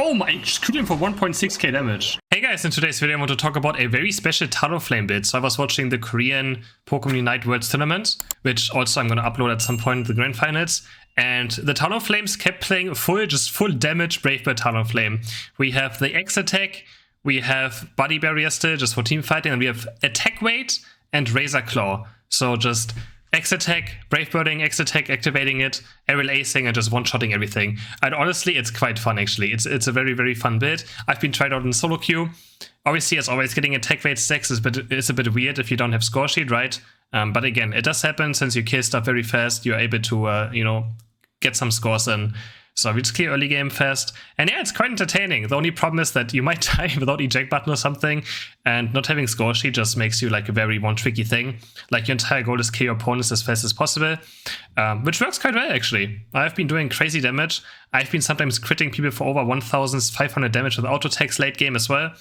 Oh my, just killed him for 1.6k damage. Hey guys, in today's video I want to talk about a very special Talonflame build. So I was watching the Korean Pokemon Unite Worlds Tournament, which also I'm going to upload at some point in the Grand Finals. And the Talonflames kept playing full damage Brave Bird Talonflame. We have the X attack, we have Body Barrier still just for team fighting, and we have attack weight and Razor Claw. So just X attack, Brave Birding, X attack, activating it, aerial acing, and just one-shotting everything. And honestly, it's quite fun actually. It's a very, very fun build. I've been tried out in solo queue. Obviously, as always, getting attack weight stacks is a bit weird if you don't have score sheet, right? But again, it does happen since you kill stuff very fast. You're able to, get some scores in. So we just clear early game fast. And yeah, it's quite entertaining. The only problem is that you might die without eject button or something, and not having score sheet just makes you like a very one tricky thing. Like your entire goal is kill your opponents as fast as possible, which works quite well actually. I've been doing crazy damage. I've been sometimes critting people for over 1,500 damage with auto attacks late game as well.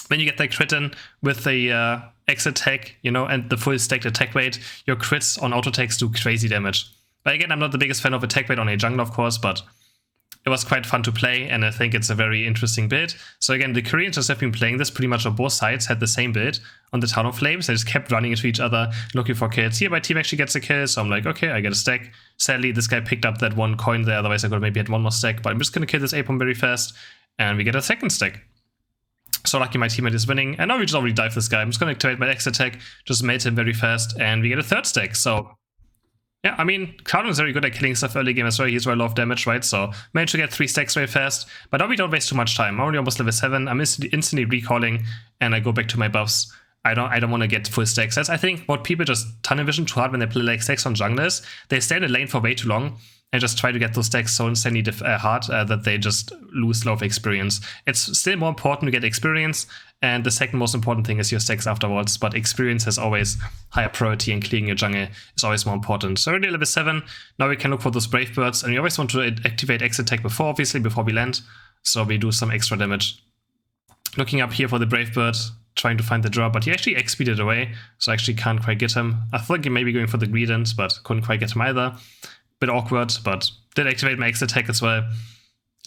When you get that crit in with the X attack, and the full stacked attack weight, your crits on auto attacks do crazy damage. But again, I'm not the biggest fan of attack weight on a jungle, of course, but it was quite fun to play, and I think it's a very interesting build. So again, the Koreans just have been playing this pretty much on both sides, had the same build on the Talonflames. They just kept running into each other, looking for kills. Here, my team actually gets a kill, so I'm like, okay, I get a stack. Sadly, this guy picked up that one coin there, otherwise I could have maybe had one more stack, but I'm just going to kill this Apom very fast, and we get a second stack. So lucky my teammate is winning, and now we just already dive this guy. I'm just going to activate my X attack, just melt him very fast, and we get a third stack. So yeah, I mean, Cloud is very good at killing stuff early game as well. He's where a lot of damage, right? So managed to get 3 stacks very fast. But now we don't waste too much time. I'm only almost level 7. I'm instantly recalling, and I go back to my buffs. I don't want to get full stacks. That's, I think, what people just tunnel vision too hard when they play like stacks on junglers. They stay in the lane for way too long and just try to get those stacks so insanely hard that they just lose a lot of experience. It's still more important to get experience, and the second most important thing is your stacks afterwards, but experience has always higher priority, and clearing your jungle is always more important. So already level 7, now we can look for those Brave Birds, and we always want to activate X attack before we land, so we do some extra damage. Looking up here for the Brave Bird, trying to find the draw, but he actually X-speeded away, so I actually can't quite get him. I thought he may be going for the Greedent, but couldn't quite get him either. Bit awkward, but did activate my X attack as well.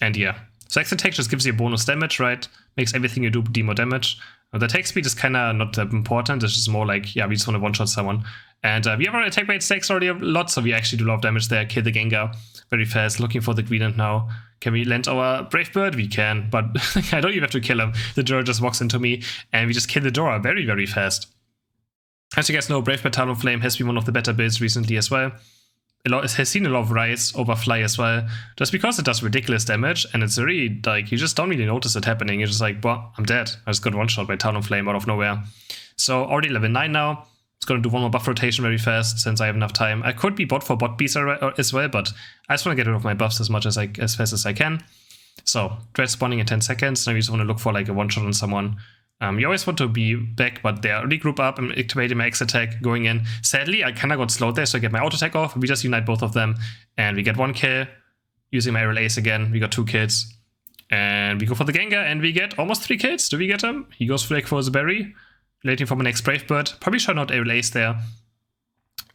And yeah, so X attack just gives you bonus damage, right? Makes everything you do more damage. The attack speed is kind of not that important. It's just more like, yeah, we just want to one-shot someone. And we have our attack rate stacks already a lot, so we actually do a lot of damage there. Kill the Gengar very fast. Looking for the Greedent now. Can we land our Brave Bird? We can, but I don't even have to kill him. The Dora just walks into me, and we just kill the Dora very, very fast. As you guys know, Brave Bird Talonflame has been one of the better builds recently as well. It has seen a lot of rise over Fly as well, just because it does ridiculous damage, and it's really, like, you just don't really notice it happening. You're just like, well, I'm dead. I just got one-shot by Talonflame out of nowhere. So already level 9 now. It's going to do one more buff rotation very fast, since I have enough time. I could be bot for bot beast as well, but I just want to get rid of my buffs as fast as I can. So, Dread spawning in 10 seconds. Now we just want to look for like a one-shot on someone. You always want to be back, but they already group up and activating my X attack, going in. Sadly, I kind of got slowed there, so I get my auto attack off. We just unite both of them, and we get 1 kill. Using my aerial ace again, we got 2 kills. And we go for the Gengar, and we get almost 3 kills. Do we get him? He goes for the berry. Waiting for my next Brave Bird. Probably should not aerial ace there.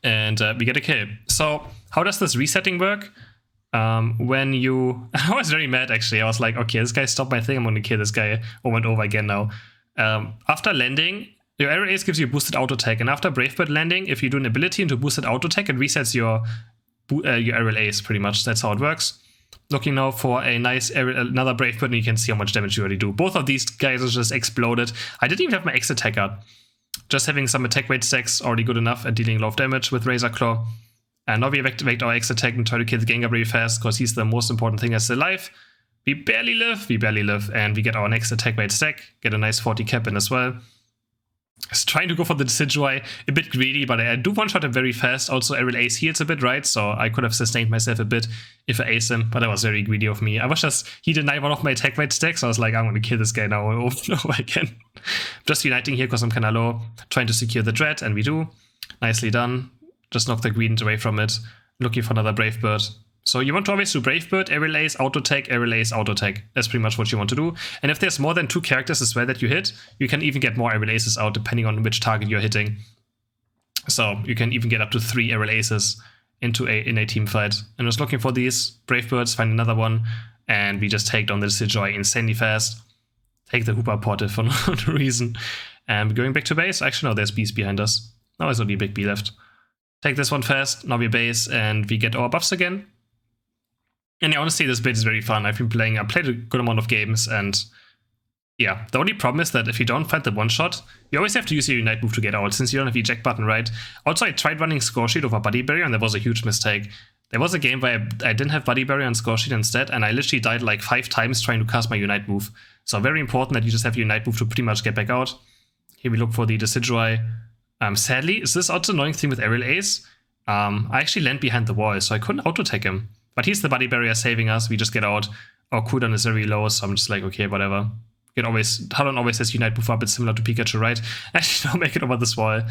And we get a kill. So, how does this resetting work? When you... I was very mad, actually. I was like, okay, this guy stopped my thing. I'm going to kill this guy over and over again now. After landing, your aerial ace gives you a boosted auto attack, and after Brave Bird landing, if you do an ability into boosted auto attack, it resets your aerial ace pretty much. That's how it works. Looking now for a nice another Brave Bird, and you can see how much damage you already do. Both of these guys are just exploded. I didn't even have my X attack up. Just having some attack weight stacks already good enough at dealing a lot of damage with Razor Claw. And now we activate our X attack and try to kill the Gengar very fast, because he's the most important thing as alive. We barely live, and we get our next attack weight stack, get a nice 40 cap in as well. Just trying to go for the Decidueye, a bit greedy, but I do one-shot him very fast. Also, aerial ace heals a bit, right? So I could have sustained myself a bit if I ace him, but that was very greedy of me. I was just, he denied one of my attack weight stacks, so I was like, I'm going to kill this guy now over and over again. Just uniting here because I'm kind of low, trying to secure the Dread, and we do. Nicely done. Just knock the Greedent away from it. Looking for another Brave Bird. So you want to always do Brave Bird, aerial ace, auto attack, aerial ace, auto attack. That's pretty much what you want to do. And if there's more than 2 characters as well that you hit, you can even get more aerial aces out depending on which target you're hitting. So you can even get up to 3 aerial aces in a team fight. And I was looking for these Brave Birds, find another one, and we just take down the Decidueye insanely fast. Take the Hoopa Portive for no reason. And we're going back to base. Actually, no, there's bees behind us. Now there's only a big bee left. Take this one fast. Now we base and we get our buffs again. And yeah, honestly, this build is very fun. I played a good amount of games, and yeah, the only problem is that if you don't find the one shot, you always have to use your Unite move to get out, since you don't have the eject button, right? Also, I tried running Score Sheet over Buddy Barrier, and that was a huge mistake. There was a game where I didn't have Buddy Barrier and Score Sheet instead, and I literally died like 5 times trying to cast my Unite move. So very important that you just have your Unite move to pretty much get back out. Here we look for the Decidueye. Sadly, is this also annoying thing with Aerial Ace? I actually land behind the wall, so I couldn't auto-attack him. But he's the Buddy Barrier saving us, we just get out. Our cooldown is very low, so I'm just like, okay, whatever. Talon always has Unite move up, it's similar to Pikachu, right? Actually, don't make it over this wall.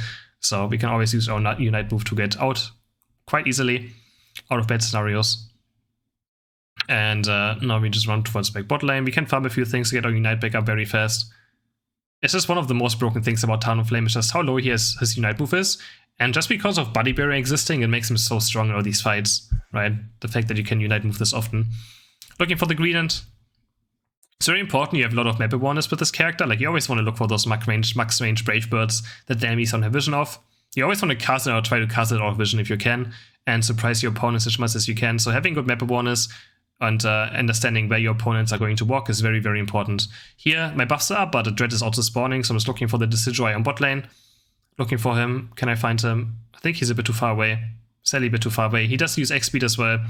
So we can always use our Unite move to get out quite easily, out of bad scenarios. And now we just run towards back bot lane. We can farm a few things to get our Unite back up very fast. It's just one of the most broken things about Talonflame is just how low his Unite move is. And just because of Buddy Barrier existing, it makes him so strong in all these fights, right? The fact that you can Unite move this often. Looking for the Greedent. It's very important you have a lot of map awareness with this character. Like, you always want to look for those max range Brave Birds that the enemies don't have vision of. You always want to cast it or try to cast it out of vision if you can, and surprise your opponents as much as you can. So having good map awareness and understanding where your opponents are going to walk is very, very important. Here, my buffs are up, but the Dread is also spawning, so I'm just looking for the Decidueye on bot lane. Looking for him. Can I find him? I think he's a bit too far away. Sadly, a bit too far away. He does use X speed as well.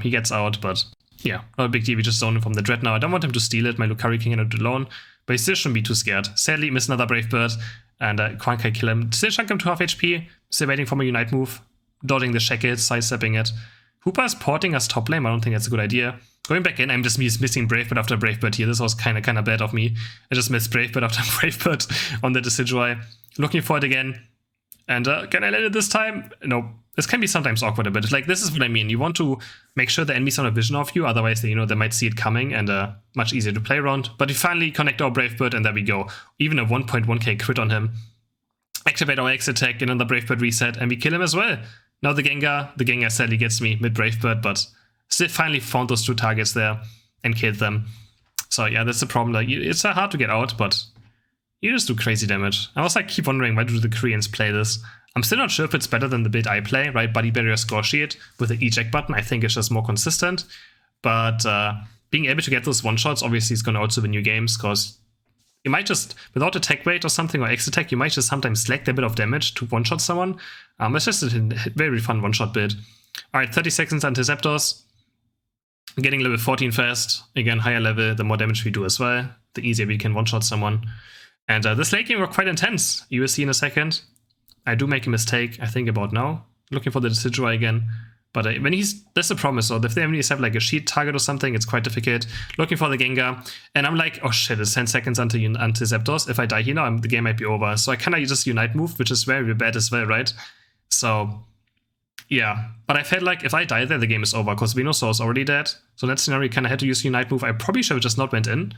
He gets out, but yeah, not a big deal. We just zone him from the Dread now. I don't want him to steal it. My Lucario can get it alone, but he still shouldn't be too scared. Sadly, miss another Brave Bird, and can't kill him. Still chunk him to half HP. Still waiting for my Unite move. Dodging the shackles, sidestepping it. Hoopa is porting us top lane. I don't think that's a good idea. Going back in, I'm just missing Brave Bird after Brave Bird here. This was kind of bad of me. I just missed Brave Bird after Brave Bird on the Decidueye. Looking for it again. And can I land it this time? No. This can be sometimes awkward a bit. Like, this is what I mean. You want to make sure the enemies don't have vision of you, otherwise they might see it coming and much easier to play around. But we finally connect our Brave Bird, and there we go. Even a 1.1k crit on him. Activate our X attack, get another Brave Bird reset, and we kill him as well. Now the Gengar sadly gets me mid Brave Bird, but still finally found those 2 targets there and killed them. So yeah, that's the problem. Like, it's hard to get out, but you just do crazy damage. I was like, keep wondering, why do the Koreans play this? I'm still not sure if it's better than the build I play, right? Buddy Barrier Score Sheet with the eject button. I think it's just more consistent. But being able to get those one-shots obviously is going to also win you games, because you might just, without attack weight or something, or X attack, you might just sometimes select a bit of damage to one-shot someone. It's just a very fun one-shot build. Alright, 30 seconds until Zapdos. Getting level 14 fast. Again, higher level, the more damage we do as well, the easier we can one-shot someone. And this late game were quite intense. You will see in a second. I do make a mistake, I think, about now. Looking for the Decidueye again. But when that's the problem. So if the enemies have like a sheet target or something, it's quite difficult. Looking for the Gengar. And I'm like, oh shit, it's 10 seconds until Zapdos. If I die here now, the game might be over. So I kind of just Unite move, which is very bad as well, right? So yeah. But I felt like if I die there, the game is over, because Venusaur is already dead. So in that scenario, you kind of had to use Unite move. I probably should have just not went in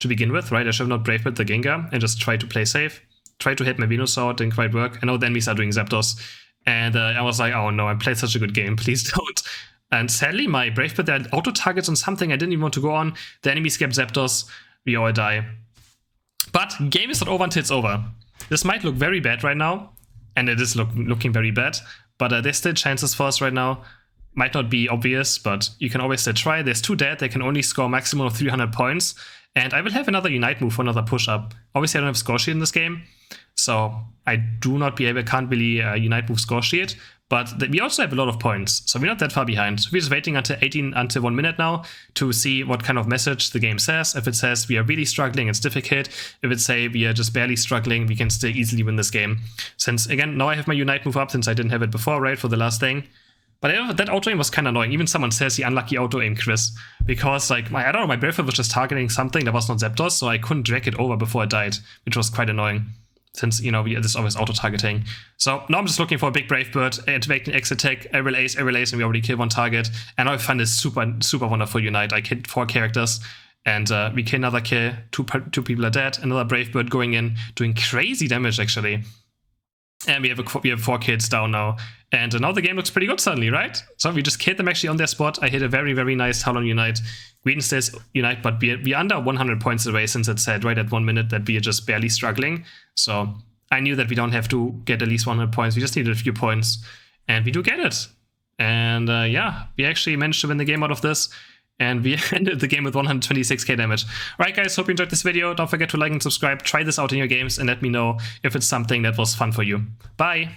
to begin with, right? I should have not Brave Bird the Gengar and just tried to play safe. Tried to hit my Venusaur, didn't quite work. And now the enemies are doing Zapdos. And I was like, oh no, I played such a good game, please don't. And sadly, my Brave Bird had auto targets on something I didn't even want to go on. The enemies kept Zapdos, we all die. But game is not over until it's over. This might look very bad right now, and it is looking very bad. But there's still chances for us right now. Might not be obvious, but you can always still try. There's 2 dead, they can only score a maximum of 300 points. And I will have another Unite move for another push-up. Obviously, I don't have Score Sheet in this game, so I can't really Unite move Score Sheet. But we also have a lot of points, so we're not that far behind. We're just waiting until 1 minute now to see what kind of message the game says. If it says we are really struggling, it's difficult. If it says we are just barely struggling, we can still easily win this game. Since, again, now I have my Unite move up, since I didn't have it before, right, for the last thing. But that auto-aim was kind of annoying. Even someone says he unlucky auto-aim, Chris. Because, like, I don't know, my Brave Bird was just targeting something that was not Zapdos, so I couldn't drag it over before it died, which was quite annoying. Since, there's always auto-targeting. So now I'm just looking for a big Brave Bird, activating X attack, Aerial Ace, and we already killed 1 target. And now I find this super wonderful Unite. I killed 4 characters, and we kill another kill. 2 people are dead. Another Brave Bird going in, doing crazy damage, actually. And we have 4 kills down now. And now the game looks pretty good suddenly, right? So we just killed them actually on their spot. I hit a very, very nice Talon Unite. Green stays Unite, but we're under 100 points away since it said right at 1 minute that we are just barely struggling. So I knew that we don't have to get at least 100 points. We just needed a few points. And we do get it. And yeah, we actually managed to win the game out of this. And we ended the game with 126k damage. Alright guys, hope you enjoyed this video. Don't forget to like and subscribe. Try this out in your games and let me know if it's something that was fun for you. Bye!